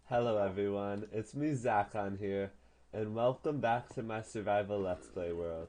Hello everyone, it's me Zakon here, and welcome back to my survival Let's Play world.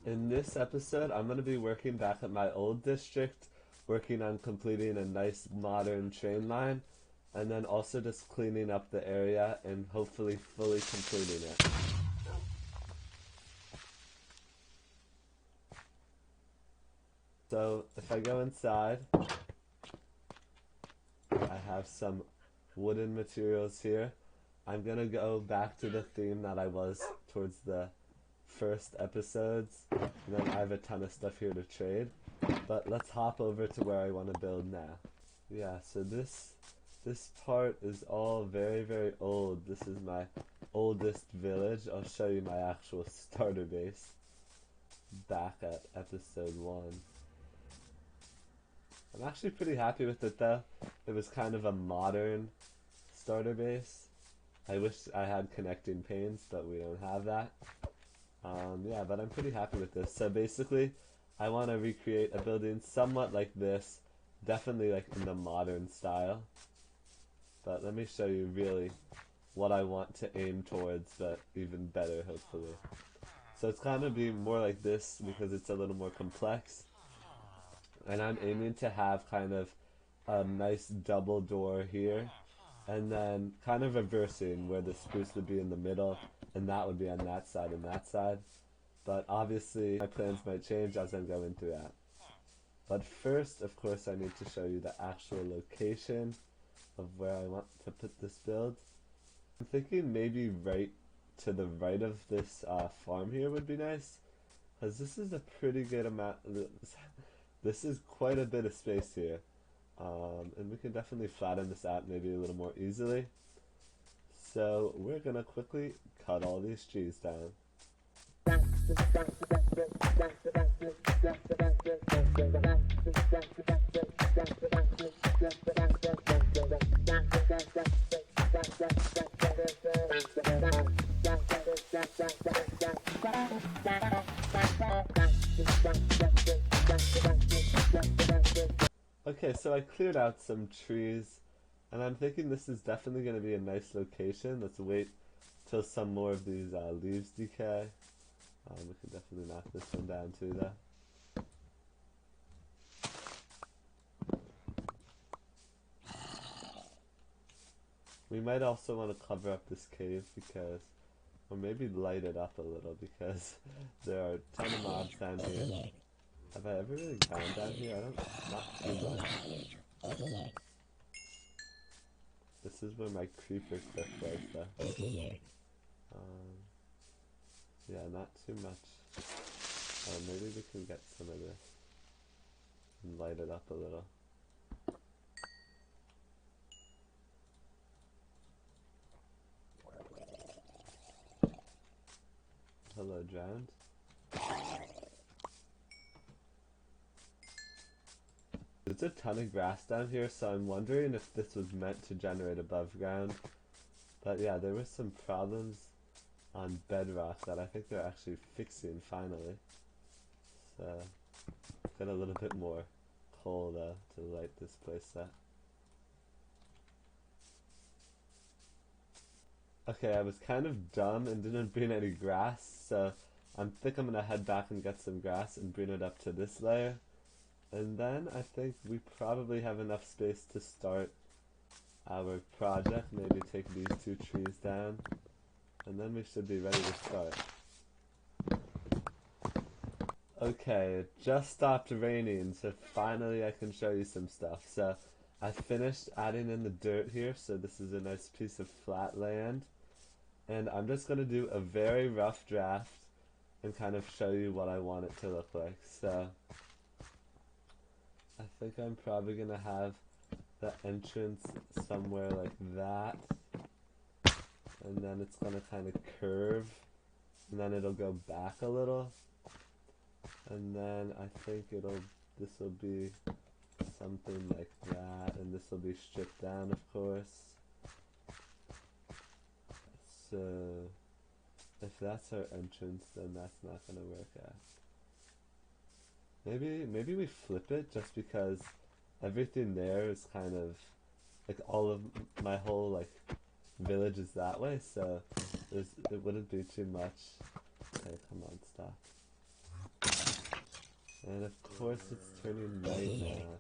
In this episode, I'm going to be working back at my old district, working on completing a nice modern train line, and then also just cleaning up the area and hopefully fully completing it. So, if I go inside, I have some wooden materials here. I'm gonna go back to the theme that I was towards the first episodes, and then I have a ton of stuff here to trade. But let's hop over to where I want to build now. Yeah, so this part is all very old. This is my oldest village. I'll show you my actual starter base back at episode 1. I'm actually pretty happy with it though. It was kind of a modern starter base. I wish I had connecting panes, but we don't have that. Yeah, but I'm pretty happy with this. So basically, I want to recreate a building somewhat like this, definitely like in the modern style. But let me show you really what I want to aim towards, but even better, hopefully. So it's kind of be more like this because it's a little more complex. And I'm aiming to have kind of a nice double door here, and then kind of reversing where the spruce would be in the middle, and that would be on that side and that side. But obviously my plans might change as I'm going through that. But first, of course, I need to show you the actual location of where I want to put this build. I'm thinking maybe right to the right of this farm here would be nice, because this is a pretty good amount. This is quite a bit of space here, and we can definitely flatten this out maybe a little more easily. So we're gonna quickly cut all these trees down. Okay, so I cleared out some trees, and I'm thinking this is definitely going to be a nice location. Let's wait till some more of these leaves decay. We can definitely knock this one down too, though. We might also want to cover up this cave because, or maybe light it up a little because there are a ton of mobs down here. Have I ever really gone down here? I don't, not too much. This is where my creeper cliff was, though. Yeah, not too much. Maybe we can get some of this and light it up a little. Hello, drowned. There's a ton of grass down here, so I'm wondering if this was meant to generate above ground. But yeah, there were some problems on Bedrock that I think they're actually fixing finally. So, got a little bit more coal though to light this place up. Okay, I was kind of dumb and didn't bring any grass, so I think I'm gonna head back and get some grass and bring it up to this layer. And then I think we probably have enough space to start our project. Maybe take these 2 trees down, and then we should be ready to start. Okay, it just stopped raining, so finally I can show you some stuff. So I finished adding in the dirt here, so this is a nice piece of flat land. And I'm just going to do a very rough draft and kind of show you what I want it to look like. So I think I'm probably going to have the entrance somewhere like that, and then it's going to kind of curve, and then it'll go back a little, and then I think this will be something like that, and this will be stripped down, of course. So if that's our entrance, then that's not going to work out. Maybe we flip it just because everything there is kind of like all of my whole like village is that way, so it wouldn't be too much. Okay, come on, stop. And of course it's turning night now.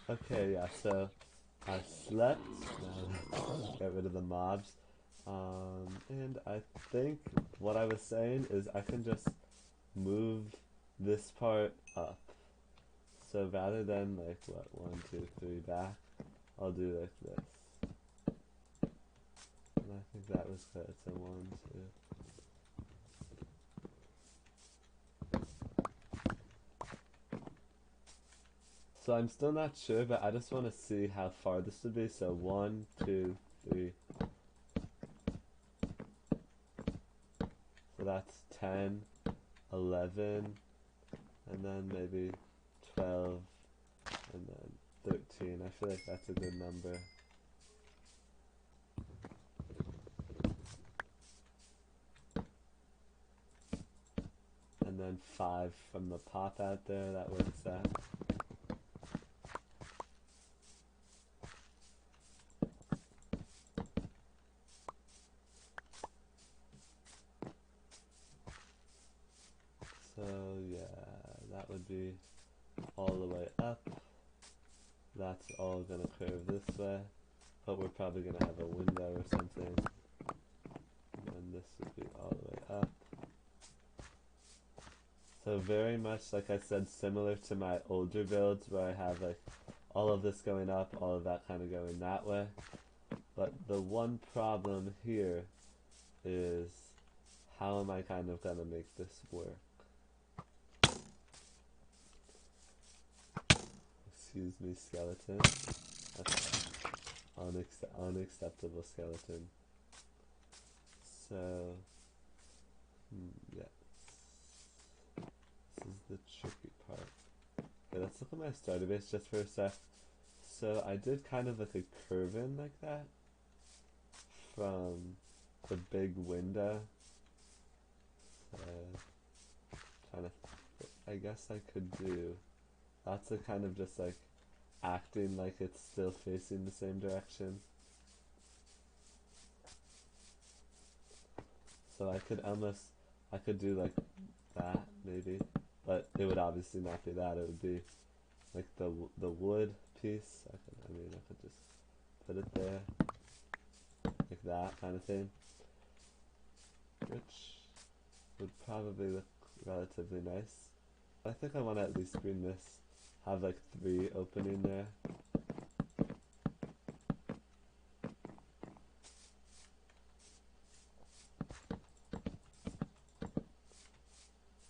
Okay, yeah, so I slept. Now let's get rid of the mobs. And I think what I was saying is I can just move this part up. So rather than like what, 1, 2, 3 back, I'll do like this. And I think that was good. So 1, 2. So I'm still not sure, but I just want to see how far this would be. So 1, 2, 3. So that's 10, 11, and then maybe 12, and then 13. I feel like that's a good number. And then 5 from the pop out there, that works out. So yeah, that would be all the way up. That's all gonna curve this way, but we're probably gonna have a window or something. And then this would be all the way up. So very much, like I said, similar to my older builds where I have like all of this going up, all of that kind of going that way. But the one problem here is how am I kind of gonna make this work? Excuse me, skeleton. Okay. Unacceptable skeleton. So, yeah. This is the tricky part. Okay, let's look at my starter base just for a sec. So I did kind of like a curve in like that from the big window. So, trying to, I guess I could do. That's a kind of just like acting like it's still facing the same direction. So I could do like that maybe, but it would obviously not be that. It would be like the wood piece. I mean, I could just put it there, like that kind of thing, which would probably look relatively nice. I think I want to at least green this, have like 3 opening there.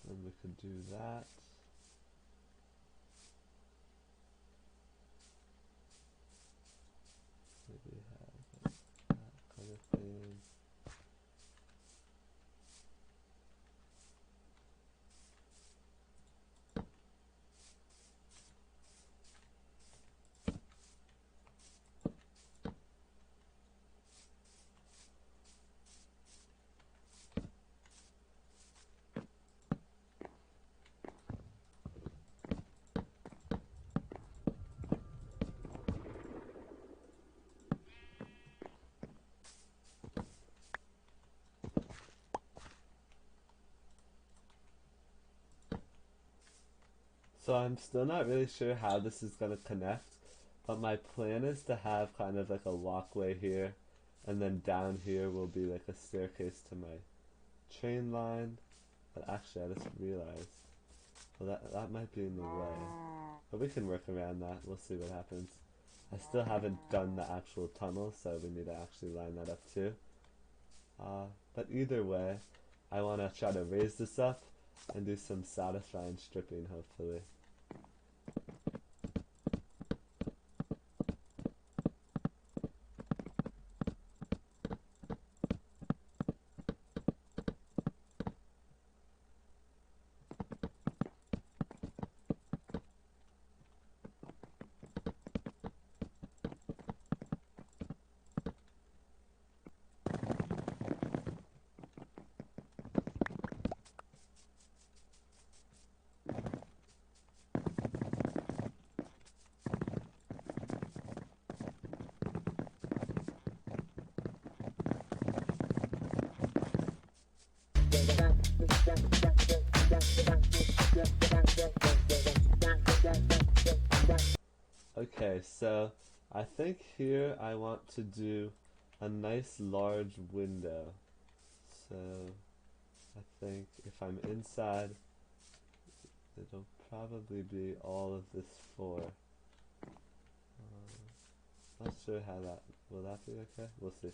And we could do that. Maybe have like that kind of thing. So I'm still not really sure how this is going to connect, but my plan is to have kind of like a walkway here, and then down here will be like a staircase to my train line. But actually I just realized, well that might be in the way. But we can work around that, we'll see what happens. I still haven't done the actual tunnel, so we need to actually line that up too. But either way, I want to try to raise this up and do some satisfying stripping hopefully. Okay, so I think here I want to do a nice large window. So I think if I'm inside, it'll probably be all of this four. Not sure how that will that be okay? We'll see.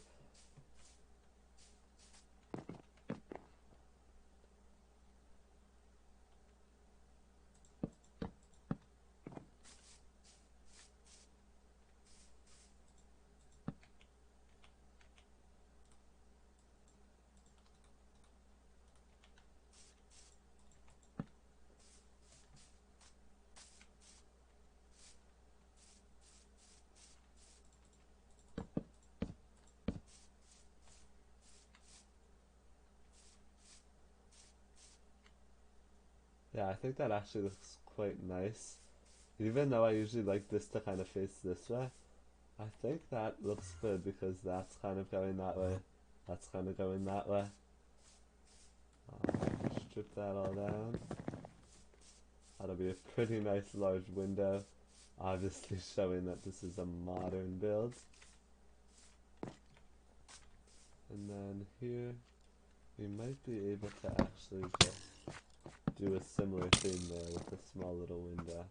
Yeah, I think that actually looks quite nice. Even though I usually like this to kind of face this way, I think that looks good because that's kind of going that way. That's kind of going that way. Strip that all down. That'll be a pretty nice large window. Obviously showing that this is a modern build. And then here, we might be able to actually just do a similar thing there with a small little window.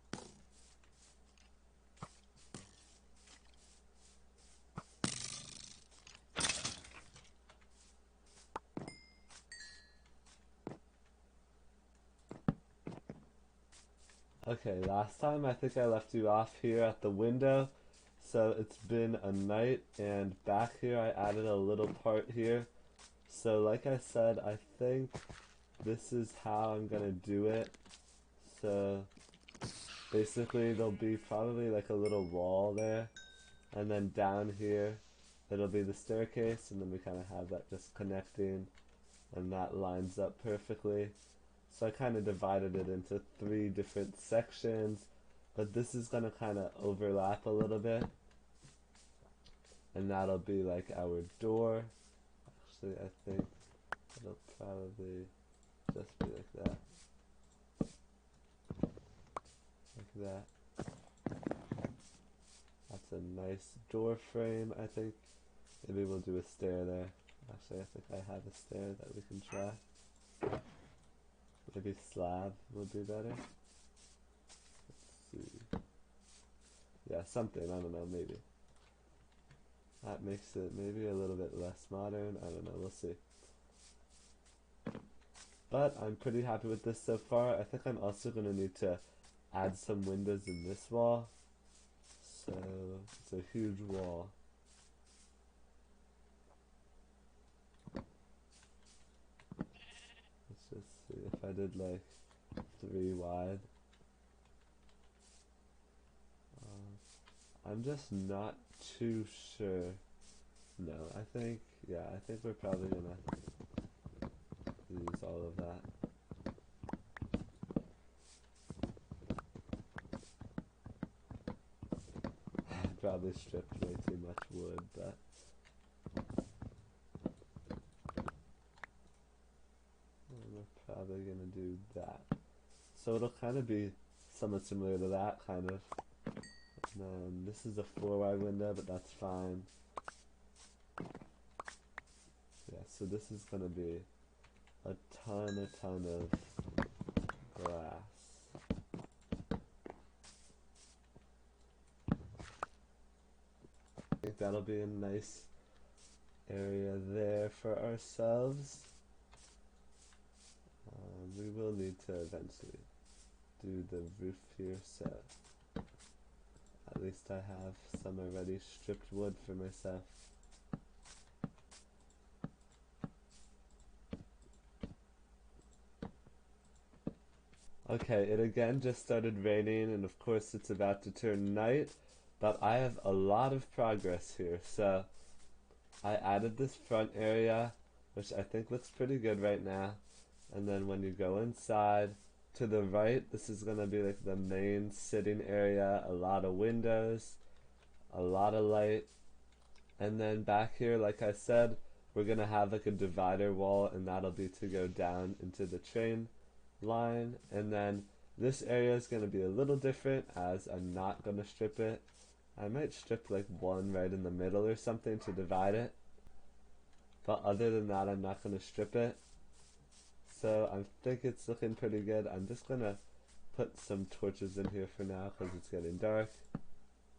Okay, last time I think I left you off here at the window. So it's been a night, and back here I added a little part here. So like I said, I think this is how I'm gonna do it. So basically there'll be probably like a little wall there, and then down here it'll be the staircase, and then we kind of have that just connecting, and that lines up perfectly. So I kind of divided it into three different sections, but this is gonna kind of overlap a little bit, and that'll be like our door. Actually, I think it'll probably just be like that. Like that. That's a nice door frame, I think. Maybe we'll do a stair there. Actually, I think I have a stair that we can try. Maybe slab would be better. Let's see. Yeah, something, I don't know, maybe. That makes it maybe a little bit less modern. I don't know, we'll see. But I'm pretty happy with this so far. I think I'm also going to need to add some windows in this wall. So it's a huge wall. Let's just see if I did like 3 wide. I'm just not too sure. No, I think, yeah, I think we're probably going to use all of that. Probably stripped way too much wood, but we're probably gonna do that. So it'll kind of be somewhat similar to that, kind of. And then this is a 4 wide window, but that's fine. Yeah, so this is gonna be a ton of glass. I think that'll be a nice area there for ourselves. We will need to eventually do the roof here, so at least I have some already stripped wood for myself. Okay, it again just started raining, and of course it's about to turn night, but I have a lot of progress here. So I added this front area, which I think looks pretty good right now. And then when you go inside, to the right, this is gonna be like the main sitting area, a lot of windows, a lot of light. And then back here, like I said, we're gonna have like a divider wall, and that'll be to go down into the train line. And then this area is gonna be a little different, as I'm not gonna strip it. I might strip like one right in the middle or something to divide it, but other than that I'm not gonna strip it. So I think it's looking pretty good. I'm just gonna put some torches in here for now because it's getting dark.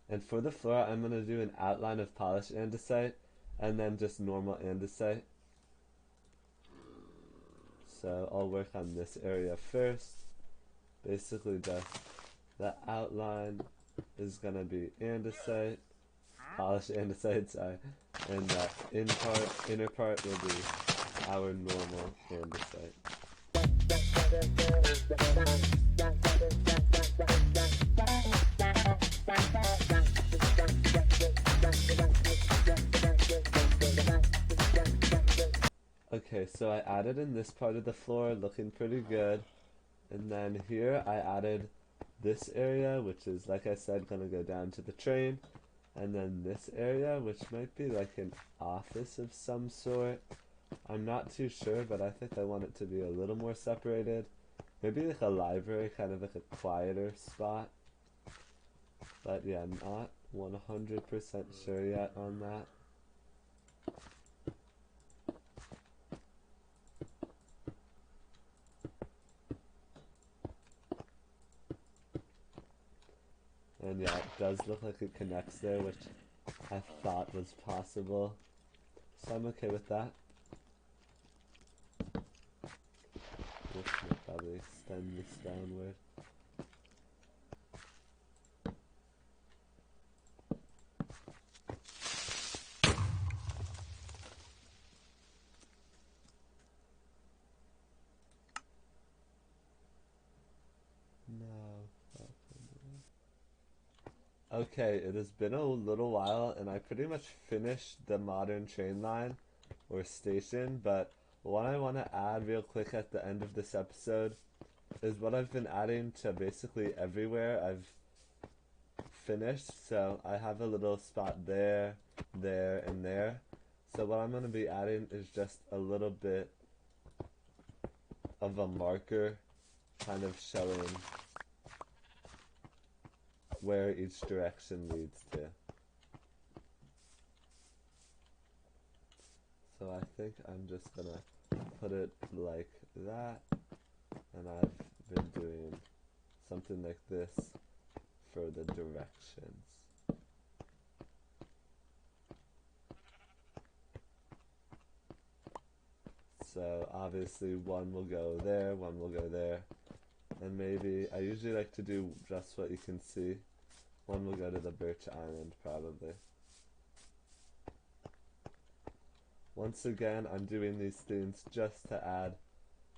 And for the floor, I'm going to do an outline of polished andesite and then just normal andesite. So I'll work on this area first. Basically just the outline is going to be andesite, polished andesite, sorry, and the inner part will be our normal andesite. Okay, so I added in this part of the floor, looking pretty good. And then here I added this area, which is, like I said, gonna go down to the train. And then this area, which might be like an office of some sort. I'm not too sure, but I think I want it to be a little more separated. Maybe like a library, kind of like a quieter spot. But yeah, I'm not 100% sure yet on that. And yeah, it does look like it connects there, which I thought was possible. So I'm okay with that. This might probably extend this downward. No. Okay, it has been a little while, and I pretty much finished the modern train line or station, but what I want to add real quick at the end of this episode is what I've been adding to basically everywhere I've finished. So I have a little spot there, there, and there. So what I'm going to be adding is just a little bit of a marker kind of showing where each direction leads to. So I think I'm just gonna put it like that, and I've been doing something like this for the directions. So obviously one will go there, one will go there, and maybe, I usually like to do just what you can see. One will go to the Birch Island, probably. Once again, I'm doing these things just to add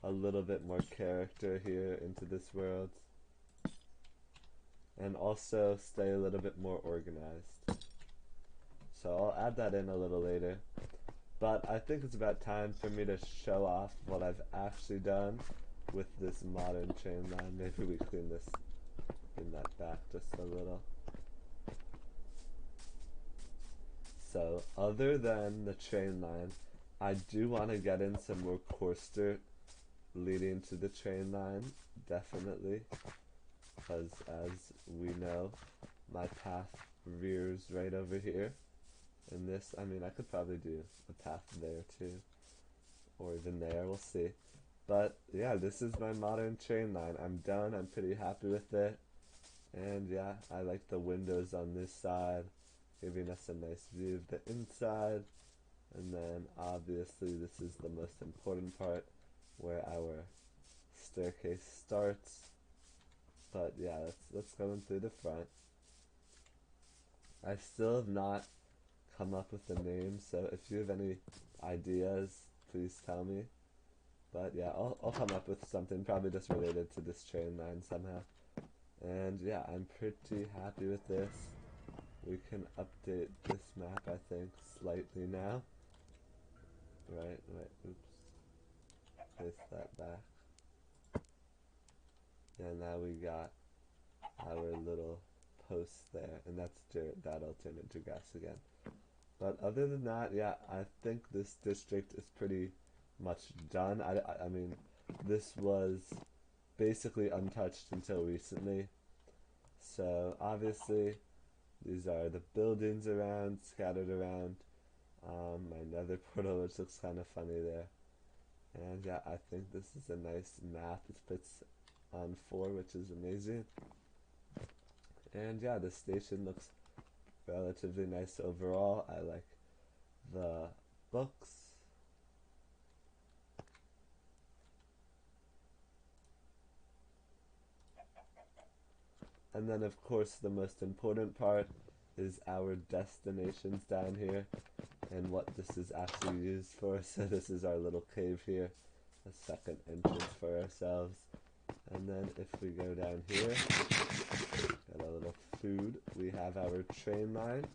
a little bit more character here into this world, and also stay a little bit more organized. So I'll add that in a little later. But I think it's about time for me to show off what I've actually done with this modern chain line. Maybe we clean that back just a little. So other than the train line, I do want to get in some more coarse dirt leading to the train line, definitely, because as we know, my path rears right over here. And this, I mean, I could probably do a path there too, or even there, we'll see. But yeah, this is my modern train line. I'm done, I'm pretty happy with it. And yeah, I like the windows on this side, giving us a nice view of the inside. And then obviously this is the most important part, where our staircase starts. But yeah, let's go in through the front. I still have not come up with a name, so if you have any ideas, please tell me. But yeah, I'll come up with something, probably just related to this train line somehow. And yeah, I'm pretty happy with this. We can update this map, I think, slightly now. Right, oops. Place that back. Yeah, now we got our little post there, and that's dirt. That'll turn into grass again. But other than that, yeah, I think this district is pretty much done. I mean, this was basically untouched until recently. So obviously, these are the buildings around, scattered around. My nether portal, which looks kind of funny there. And yeah, I think this is a nice map. It fits on 4, which is amazing. And yeah, the station looks relatively nice overall. I like the books. And then, of course, the most important part is our destinations down here and what this is actually used for. So this is our little cave here, a second entrance for ourselves. And then if we go down here, got a little food. We have our train line,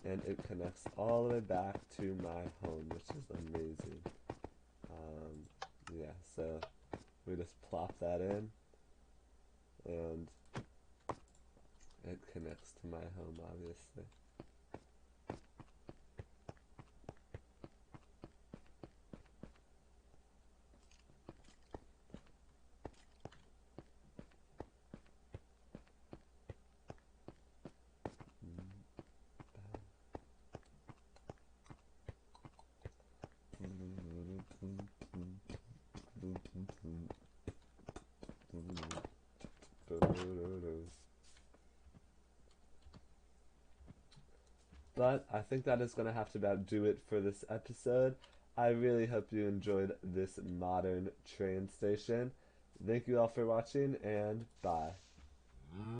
and it connects all the way back to my home, which is amazing. Yeah, so we just plop that in, and it connects to my home, obviously. But I think that is going to have to about do it for this episode. I really hope you enjoyed this modern train station. Thank you all for watching, and bye.